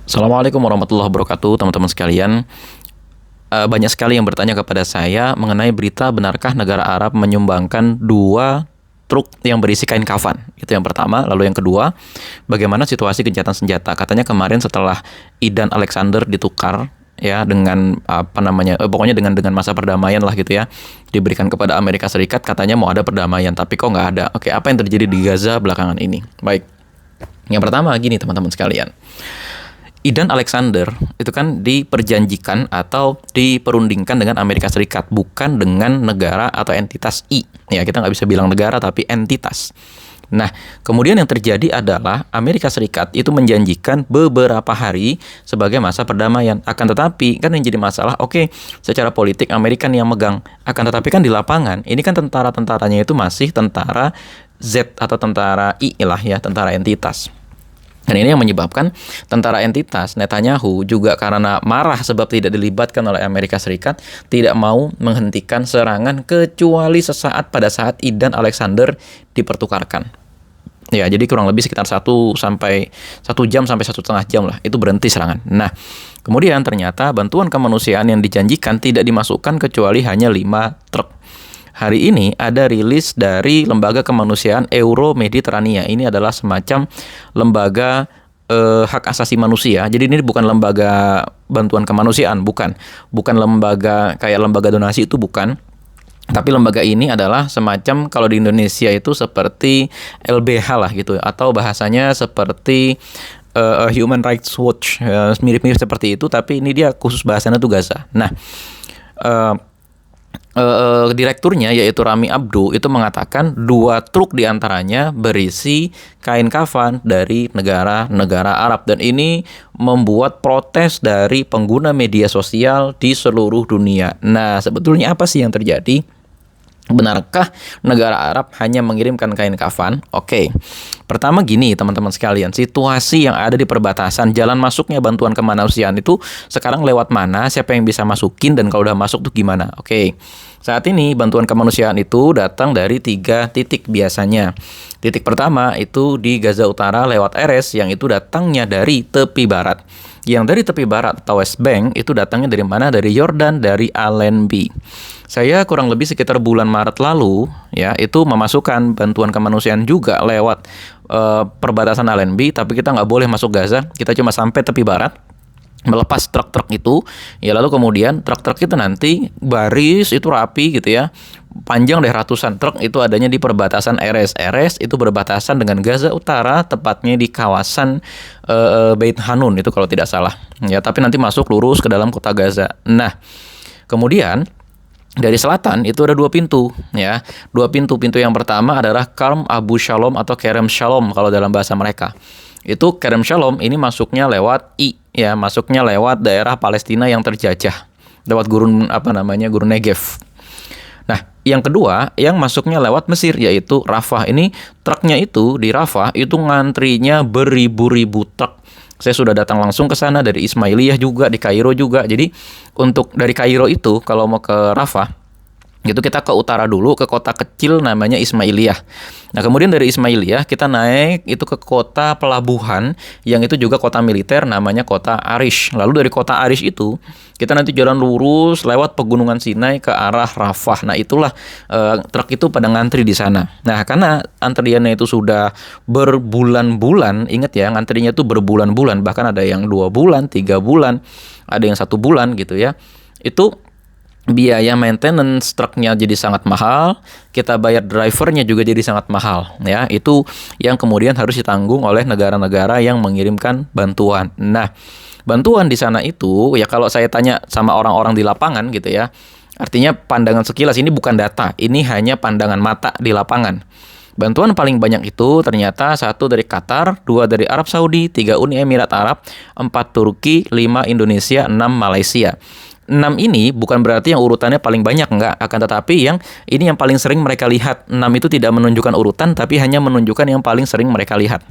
Assalamualaikum warahmatullahi wabarakatuh, teman-teman sekalian. Banyak sekali yang bertanya kepada saya mengenai berita benarkah negara Arab menyumbangkan 2 truk yang berisi kain kafan. Itu yang pertama. Lalu yang kedua, bagaimana situasi gencatan senjata? Katanya kemarin setelah Idan Alexander ditukar ya dengan pokoknya dengan masa perdamaian lah gitu ya, diberikan kepada Amerika Serikat, katanya mau ada perdamaian, tapi kok nggak ada. Oke, apa yang terjadi di Gaza belakangan ini? Baik, yang pertama gini teman-teman sekalian. Idan Alexander itu kan diperjanjikan atau diperundingkan dengan Amerika Serikat, bukan dengan negara atau entitas I. Ya, kita nggak bisa bilang negara, tapi entitas. Nah, kemudian yang terjadi adalah Amerika Serikat itu menjanjikan beberapa hari sebagai masa perdamaian. Akan tetapi, kan yang jadi masalah, oke, secara politik Amerika yang megang. Akan tetapi kan di lapangan, ini kan tentara-tentaranya itu masih tentara Z atau tentara I lah ya, tentara entitas. Dan ini yang menyebabkan tentara entitas Netanyahu juga karena marah sebab tidak dilibatkan oleh Amerika Serikat, tidak mau menghentikan serangan kecuali sesaat pada saat Idan Alexander dipertukarkan. Ya, jadi kurang lebih sekitar 1 jam sampai 1,5 jam lah, itu berhenti serangan. Nah, kemudian ternyata bantuan kemanusiaan yang dijanjikan tidak dimasukkan kecuali hanya 5 truk. Hari ini ada rilis dari Lembaga Kemanusiaan Euro-Mediterania. Ini adalah semacam lembaga hak asasi manusia. Jadi ini bukan lembaga bantuan kemanusiaan, bukan lembaga kayak lembaga donasi, itu bukan. Tapi lembaga ini adalah semacam, kalau di Indonesia itu seperti LBH lah gitu, atau bahasanya seperti Human Rights Watch, mirip-mirip seperti itu. Tapi ini dia khusus bahasanya tuh Gaza. Nah, direkturnya yaitu Rami Abdu itu mengatakan 2 truk diantaranya berisi kain kafan dari negara-negara Arab, dan ini membuat protes dari pengguna media sosial di seluruh dunia. Nah, sebetulnya apa sih yang terjadi? Benarkah negara Arab hanya mengirimkan kain kafan? Oke. Pertama gini teman-teman sekalian, situasi yang ada di perbatasan, jalan masuknya bantuan kemanusiaan itu sekarang lewat mana, siapa yang bisa masukin, dan kalau udah masuk tuh gimana? Oke. Saat ini bantuan kemanusiaan itu datang dari 3 titik biasanya. Titik pertama itu di Gaza Utara lewat Erez, yang itu datangnya dari tepi barat. Yang dari tepi barat atau West Bank itu datangnya dari mana? Dari Yordan, dari Allenby. Saya kurang lebih sekitar bulan Maret lalu ya, itu memasukkan bantuan kemanusiaan juga lewat perbatasan Allenby, tapi kita nggak boleh masuk Gaza, kita cuma sampai tepi barat, melepas truk-truk itu ya, lalu kemudian truk-truk itu nanti baris itu rapi gitu ya, panjang deh, ratusan truk itu adanya di perbatasan Erez. Erez itu berbatasan dengan Gaza Utara, tepatnya di kawasan Beit Hanun itu kalau tidak salah ya, tapi nanti masuk lurus ke dalam kota Gaza. Nah, kemudian dari selatan itu ada 2 pintu ya. 2 pintu. Pintu yang pertama adalah Karm Abu Shalom atau Kerem Shalom kalau dalam bahasa mereka. Itu Kerem Shalom ini masuknya lewat ya, masuknya lewat daerah Palestina yang terjajah, lewat gurun Gurun Negev. Nah, yang kedua yang masuknya lewat Mesir yaitu Rafah. Ini truknya itu di Rafah itu ngantrinya beribu-ribu truk. Saya sudah datang langsung ke sana dari Ismailiyah juga, di Kairo juga. Jadi untuk dari Kairo itu kalau mau ke Rafah itu kita ke utara dulu, ke kota kecil namanya Ismailiyah. Nah, kemudian dari Ismailiyah kita naik itu ke kota pelabuhan yang itu juga kota militer namanya kota Arish. Lalu dari kota Arish itu kita nanti jalan lurus lewat pegunungan Sinai ke arah Rafah. Nah, itulah truk itu pada ngantri di sana. Nah, karena antriannya itu sudah berbulan-bulan, ingat ya, ngantrinya itu berbulan-bulan, bahkan ada yang 2 bulan, 3 bulan, ada yang 1 bulan gitu ya. Itu biaya maintenance truknya jadi sangat mahal, kita bayar drivernya juga jadi sangat mahal ya. Itu yang kemudian harus ditanggung oleh negara-negara yang mengirimkan bantuan. Nah, bantuan di sana itu ya, kalau saya tanya sama orang-orang di lapangan gitu ya, artinya pandangan sekilas, ini bukan data, ini hanya pandangan mata di lapangan. Bantuan paling banyak itu ternyata 1 dari Qatar, 2 dari Arab Saudi, 3 Uni Emirat Arab, 4 Turki, 5 Indonesia, 6 Malaysia. 6 ini bukan berarti yang urutannya paling banyak, enggak. Akan tetapi yang ini yang paling sering mereka lihat. 6 itu tidak menunjukkan urutan, tapi hanya menunjukkan yang paling sering mereka lihat.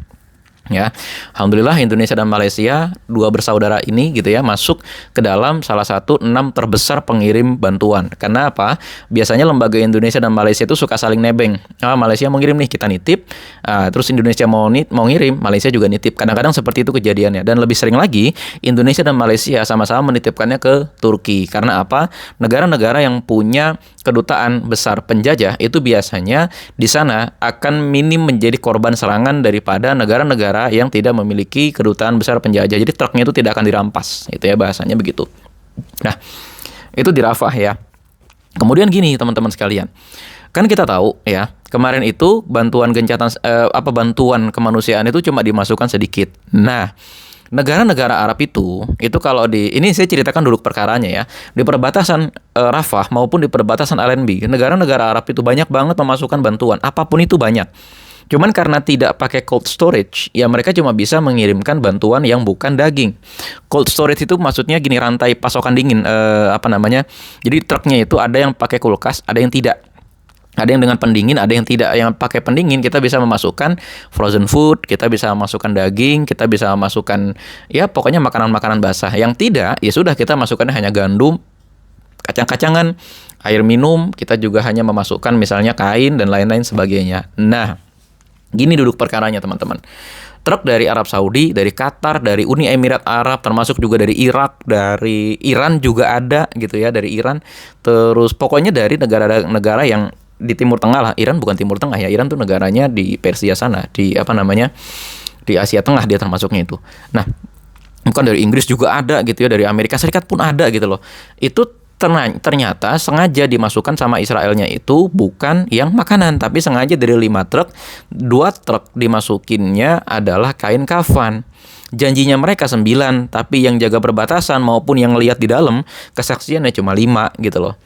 Ya, alhamdulillah Indonesia dan Malaysia, dua bersaudara ini gitu ya, masuk ke dalam salah satu 6 terbesar pengirim bantuan. Karena apa? Biasanya lembaga Indonesia dan Malaysia itu suka saling nebeng. Malaysia mau ngirim nih, kita nitip. Terus Indonesia mau ngirim, Malaysia juga nitip. Kadang-kadang seperti itu kejadiannya. Dan lebih sering lagi, Indonesia dan Malaysia sama-sama menitipkannya ke Turki. Karena apa? Negara-negara yang punya kedutaan besar penjajah itu biasanya di sana akan minim menjadi korban serangan daripada negara-negara yang tidak memiliki kedutaan besar penjajah. Jadi truknya itu tidak akan dirampas, itu ya bahasanya begitu. Nah, itu di Rafah ya. Kemudian gini teman-teman sekalian, kan kita tahu ya, kemarin itu bantuan bantuan kemanusiaan itu cuma dimasukkan sedikit. Nah, negara-negara Arab itu kalau ini saya ceritakan dulu perkaranya ya, di perbatasan Rafah maupun di perbatasan Allenby, negara-negara Arab itu banyak banget memasukkan bantuan, apapun itu banyak. Cuman karena tidak pakai cold storage, ya mereka cuma bisa mengirimkan bantuan yang bukan daging. Cold storage itu maksudnya gini, rantai pasokan dingin, Jadi truknya itu ada yang pakai kulkas, ada yang tidak. Ada yang dengan pendingin, ada yang tidak. Yang pakai pendingin kita bisa memasukkan frozen food, kita bisa memasukkan daging, kita bisa memasukkan ya pokoknya makanan-makanan basah. Yang tidak, ya sudah kita masukkan hanya gandum, kacang-kacangan, air minum, kita juga hanya memasukkan misalnya kain dan lain-lain sebagainya. Nah, gini duduk perkaranya teman-teman. Truk dari Arab Saudi, dari Qatar, dari Uni Emirat Arab, termasuk juga dari Irak, dari Iran juga ada gitu ya, dari Iran. Terus pokoknya dari negara-negara yang di Timur Tengah lah. Iran bukan Timur Tengah ya, Iran tuh negaranya di Persia sana, di di Asia Tengah dia termasuknya itu. Nah, bukan dari Inggris juga ada gitu ya, dari Amerika Serikat pun ada gitu loh. Itu ternyata sengaja dimasukkan sama Israelnya itu bukan yang makanan, tapi sengaja dari 5 truk, 2 truk dimasukinnya adalah kain kafan. Janjinya mereka 9, tapi yang jaga perbatasan maupun yang lihat di dalam kesaksiannya cuma 5 gitu loh.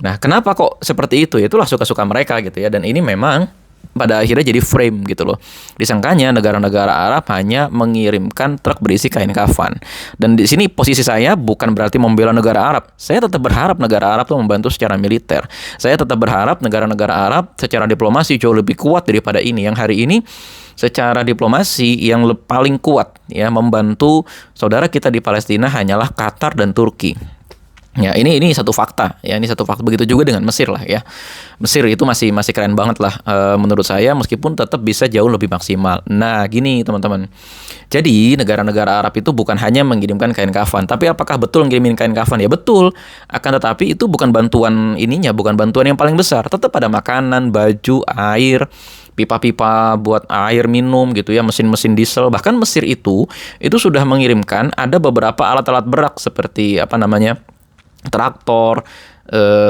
Nah, kenapa kok seperti itu? Itulah suka-suka mereka gitu ya. Dan ini memang pada akhirnya jadi frame gitu loh. Disangkanya negara-negara Arab hanya mengirimkan truk berisi kain kafan. Dan di sini posisi saya bukan berarti membela negara Arab. Saya tetap berharap negara Arab tuh membantu secara militer. Saya tetap berharap negara-negara Arab secara diplomasi jauh lebih kuat daripada ini. Yang hari ini secara diplomasi yang paling kuat ya membantu saudara kita di Palestina hanyalah Qatar dan Turki. Ya, ini satu fakta ya, ini satu fakta. Begitu juga dengan Mesir lah ya. Mesir itu masih keren banget lah menurut saya, meskipun tetap bisa jauh lebih maksimal. Nah, gini teman-teman. Jadi negara-negara Arab itu bukan hanya mengirimkan kain kafan, tapi apakah betul ngirimin kain kafan? Ya betul. Akan tetapi itu bukan bantuan bukan bantuan yang paling besar. Tetap ada makanan, baju, air, pipa-pipa buat air minum gitu ya, mesin-mesin diesel. Bahkan Mesir itu sudah mengirimkan ada beberapa alat-alat berat seperti traktor,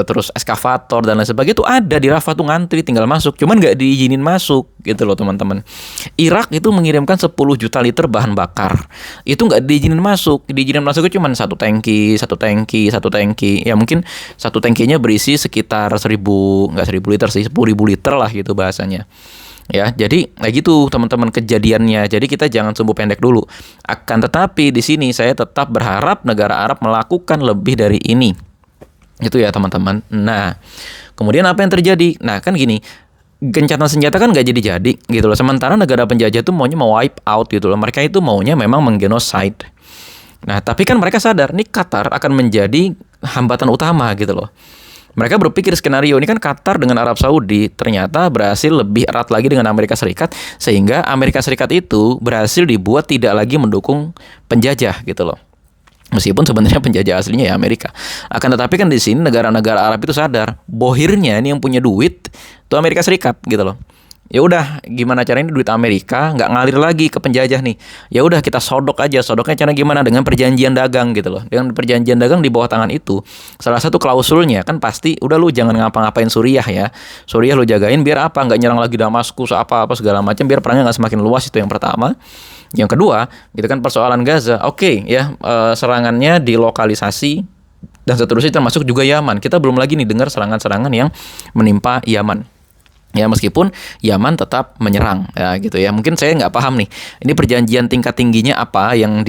terus eskavator dan lain sebagainya itu ada di Rafah tuh, ngantri tinggal masuk, cuman nggak diizinin masuk gitu loh teman-teman. Irak itu mengirimkan 10 juta liter bahan bakar, itu nggak diizinin masuk. Diizinin masuknya cuma satu tangki. Ya mungkin satu tangkinya berisi sekitar 1000 liter sih, 10.000 liter lah gitu bahasanya. Ya, jadi kayak gitu teman-teman kejadiannya. Jadi kita jangan sumbu pendek dulu. Akan tetapi di sini saya tetap berharap negara Arab melakukan lebih dari ini. Itu ya teman-teman. Nah, kemudian apa yang terjadi? Nah, kan gini, gencatan senjata kan nggak jadi gitu loh. Sementara negara penjajah itu maunya mau wipe out gitu loh. Mereka itu maunya memang menggenocide. Nah, tapi kan mereka sadar nih Qatar akan menjadi hambatan utama gitu loh. Mereka berpikir skenario ini kan Qatar dengan Arab Saudi ternyata berhasil lebih erat lagi dengan Amerika Serikat, sehingga Amerika Serikat itu berhasil dibuat tidak lagi mendukung penjajah gitu loh. Meskipun sebenarnya penjajah aslinya ya Amerika. Akan tetapi kan di sini negara-negara Arab itu sadar, bohirnya ini yang punya duit itu Amerika Serikat gitu loh. Ya udah, gimana caranya duit Amerika nggak ngalir lagi ke penjajah nih. Ya udah kita sodok aja. Sodoknya cara gimana? Dengan perjanjian dagang gitu loh. Dengan perjanjian dagang di bawah tangan itu, salah satu klausulnya kan pasti udah lu jangan ngapa-ngapain Suriah ya. Suriah lu jagain biar apa? Nggak nyerang lagi Damaskus apa segala macam, biar perangnya nggak semakin luas. Itu yang pertama. Yang kedua, gitu kan persoalan Gaza. Oke, ya serangannya dilokalisasi dan seterusnya, termasuk juga Yaman. Kita belum lagi nih dengar serangan-serangan yang menimpa Yaman. Ya, meskipun Yaman tetap menyerang, ya gitu ya. Mungkin saya nggak paham nih. Ini perjanjian tingkat tingginya apa yang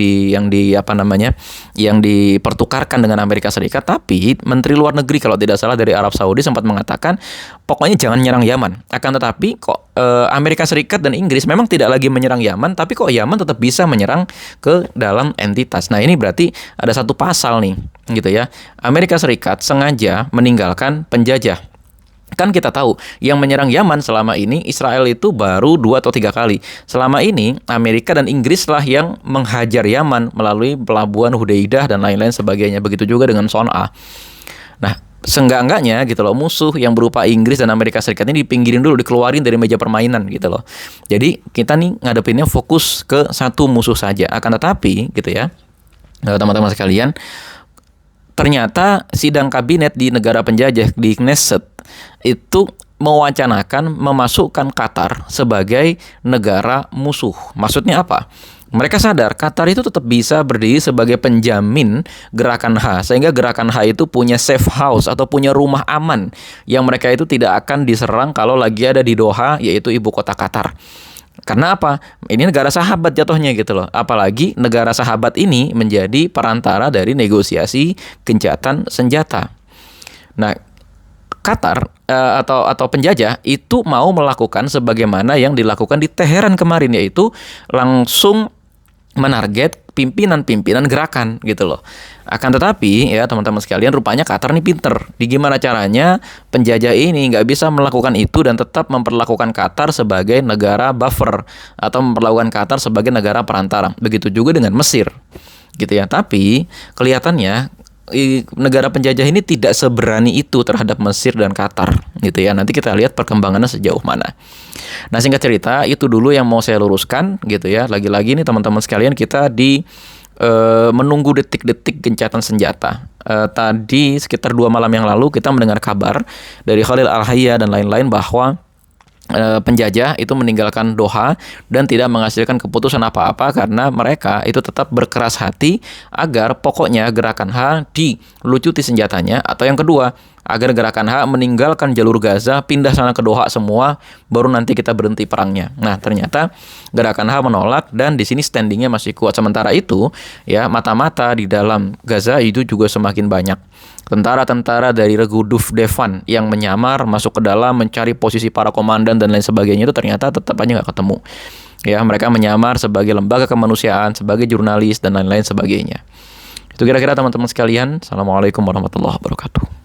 dipertukarkan dengan Amerika Serikat. Tapi Menteri Luar Negeri kalau tidak salah dari Arab Saudi sempat mengatakan, pokoknya jangan nyerang Yaman. Akan tetapi kok Amerika Serikat dan Inggris memang tidak lagi menyerang Yaman, tapi kok Yaman tetap bisa menyerang ke dalam entitas. Nah, ini berarti ada satu pasal nih, gitu ya. Amerika Serikat sengaja meninggalkan penjajah. Kan kita tahu yang menyerang Yaman selama ini Israel itu baru 2 atau 3 kali. Selama ini Amerika dan Inggris lah yang menghajar Yaman melalui pelabuhan Hudaidah dan lain-lain sebagainya. Begitu juga dengan Son'a. Nah, seenggak-enggaknya gitu loh, musuh yang berupa Inggris dan Amerika Serikat ini dipinggirin dulu, dikeluarin dari meja permainan gitu loh. Jadi kita nih ngadepinnya fokus ke satu musuh saja. Akan tetapi gitu ya, teman-teman sekalian, ternyata sidang kabinet di negara penjajah di Knesset itu mewacanakan memasukkan Qatar sebagai negara musuh. Maksudnya apa? Mereka sadar Qatar itu tetap bisa berdiri sebagai penjamin gerakan H, sehingga gerakan H itu punya safe house atau punya rumah aman yang mereka itu tidak akan diserang kalau lagi ada di Doha, yaitu ibu kota Qatar. Karena apa? Ini negara sahabat jatuhnya gitu loh. Apalagi negara sahabat ini menjadi perantara dari negosiasi gencatan senjata. Nah, Qatar atau penjajah itu mau melakukan sebagaimana yang dilakukan di Teheran kemarin, yaitu langsung menarget pimpinan-pimpinan gerakan gitu loh. Akan tetapi ya teman-teman sekalian, rupanya Qatar nih pinter. Di gimana caranya penjajah ini nggak bisa melakukan itu dan tetap memperlakukan Qatar sebagai negara buffer atau memperlakukan Qatar sebagai negara perantara. Begitu juga dengan Mesir gitu ya. Tapi kelihatannya negara penjajah ini tidak seberani itu terhadap Mesir dan Qatar gitu ya. Nanti kita lihat perkembangannya sejauh mana. Nah, singkat cerita itu dulu yang mau saya luruskan gitu ya. Lagi-lagi nih teman-teman sekalian, kita menunggu detik-detik gencatan senjata. Tadi sekitar 2 malam yang lalu kita mendengar kabar dari Khalil Al-Hayya dan lain-lain bahwa penjajah itu meninggalkan Doha dan tidak menghasilkan keputusan apa-apa karena mereka itu tetap berkeras hati agar pokoknya gerakan H dilucuti senjatanya, atau yang kedua agar gerakan H meninggalkan jalur Gaza, pindah sana ke Doha semua, baru nanti kita berhenti perangnya. Nah, ternyata gerakan H menolak dan di sini standingnya masih kuat. Sementara itu ya, mata-mata di dalam Gaza itu juga semakin banyak. Tentara-tentara dari Reguduf Devan yang menyamar masuk ke dalam mencari posisi para komandan dan lain sebagainya itu ternyata tetap aja nggak ketemu. Ya, mereka menyamar sebagai lembaga kemanusiaan, sebagai jurnalis dan lain-lain sebagainya. Itu kira-kira teman-teman sekalian. Assalamualaikum warahmatullahi wabarakatuh.